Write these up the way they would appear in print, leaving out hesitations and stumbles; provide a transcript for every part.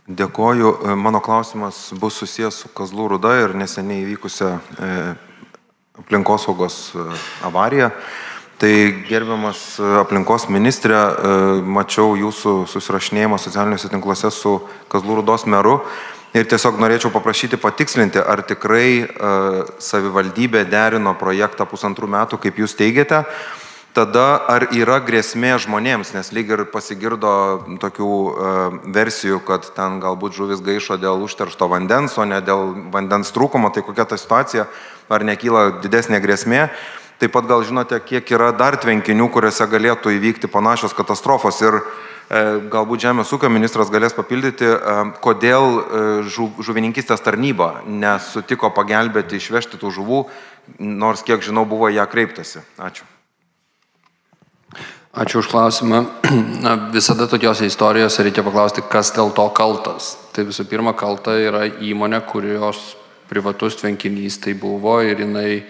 Dėkoju. Mano klausimas bus susijęs su Kazlų Rūda ir neseniai įvykusią aplinkosaugos avariją. Tai gerbiamas aplinkos ministrė, mačiau jūsų susirašinėjimą socialiniuose tinkluose su Kazlų Rūdos meru ir tiesiog norėčiau paprašyti patikslinti, ar tikrai savivaldybė derino projektą 1,5 metų, kaip jūs teigiate. Tada ar yra grėsmė žmonėms, nes lyg ir pasigirdo tokių versijų, kad ten galbūt žuvis gaišo dėl užteršto vandens, o ne dėl vandens trūkumo, tai kokia ta situacija, ar nekyla didesnė grėsmė. Taip pat gal žinote, kiek yra dar tvenkinių, kuriuose galėtų įvykti panašios katastrofos ir galbūt Žemės ūkio ministras galės papildyti, kodėl žuvininkystės tarnyba nesutiko pagelbėti išvežti tų žuvų, nors kiek žinau buvo ją kreiptasi. Ačiū. Ačiū už klausimą. Visada tokiose istorijose reikia paklausti, kas dėl to kaltas. Tai visų pirma, kalta yra įmonė, kurios privatus tvenkinys tai buvo ir jinai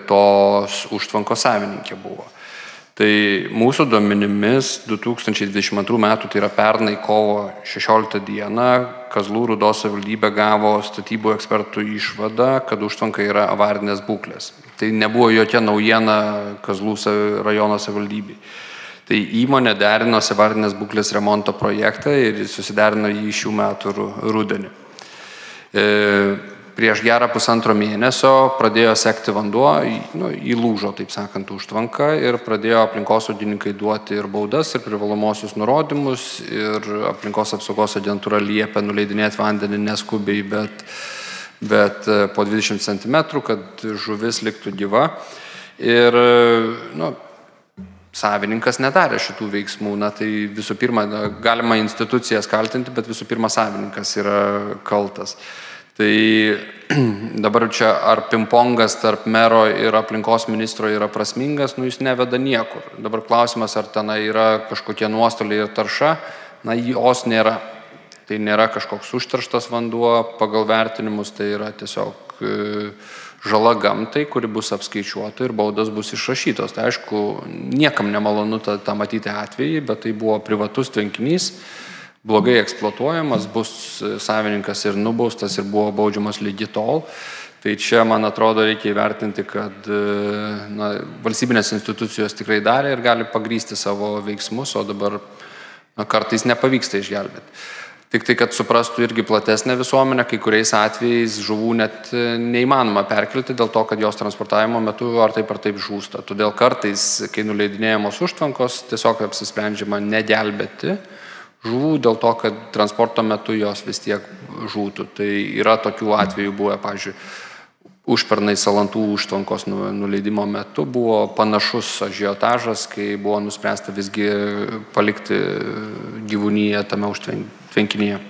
tos užtvankos savininkė buvo. Tai mūsų duomenimis 2022 metų, tai yra pernai kovo 16 dieną, Kazlų Rūdos savivaldybė gavo statybų ekspertų išvadą, kad užtvanka yra avarinės būklės. Tai nebuvo jokia naujiena Kazlų rajono savivaldybei. Tai įmonė derino avarinės būklės remonto projektą ir susiderino jį šių metų rudenį. Prieš gerą 1,5 mėnesio pradėjo sekti vanduo, įlūžo, taip sakant, užtvanka ir pradėjo aplinkosaugininkai duoti ir baudas, ir privalomosius nurodymus, ir aplinkos apsaugos agentūra liepia nuleidinėti vandenį neskubiai, bet po 20 cm, kad žuvis liktų gyva. Ir savininkas nedarė šitų veiksmų. Tai visų pirma, galima institucijas kaltinti, bet visų pirma savininkas yra kaltas. Tai dabar čia ar pingpongas tarp mero ir aplinkos ministro yra prasmingas, jis neveda niekur. Dabar klausimas, ar ten yra kažkokie nuostoliai ir tarša, jos nėra. Tai nėra kažkoks užterštas vanduo, pagal vertinimus tai yra tiesiog žala gamtai, kuri bus apskaičiuota ir baudos bus išrašytos. Tai aišku, niekam nemalonu tą matyti atvejį, bet tai buvo privatus tvenkinys, blogai eksploatuojamas, bus savininkas ir nubaustas ir buvo baudžiamas lygi tol. Tai čia, man atrodo, reikia įvertinti, kad valstybinės institucijos tikrai darė ir gali pagrysti savo veiksmus, o dabar kartais nepavyksta išgelbėti. Tik tai, kad suprastų irgi platesnė visuomenė, kai kuriais atvejais žuvų net neįmanoma perkelti dėl to, kad jos transportavimo metu ar taip žūsta. Todėl kartais, kai nuleidinėjamos užtvankos, tiesiog apsisprendžiama negelbėti žuvų dėl to, kad transporto metu jos vis tiek žūtų. Tai yra tokių atvejų buvę, pavyzdžiui, užpernai Salantų užtvankos nuleidimo metu buvo panašus ažiotažas, kai buvo nuspręsta visgi palikti gyvūniją tame tvenkinyje.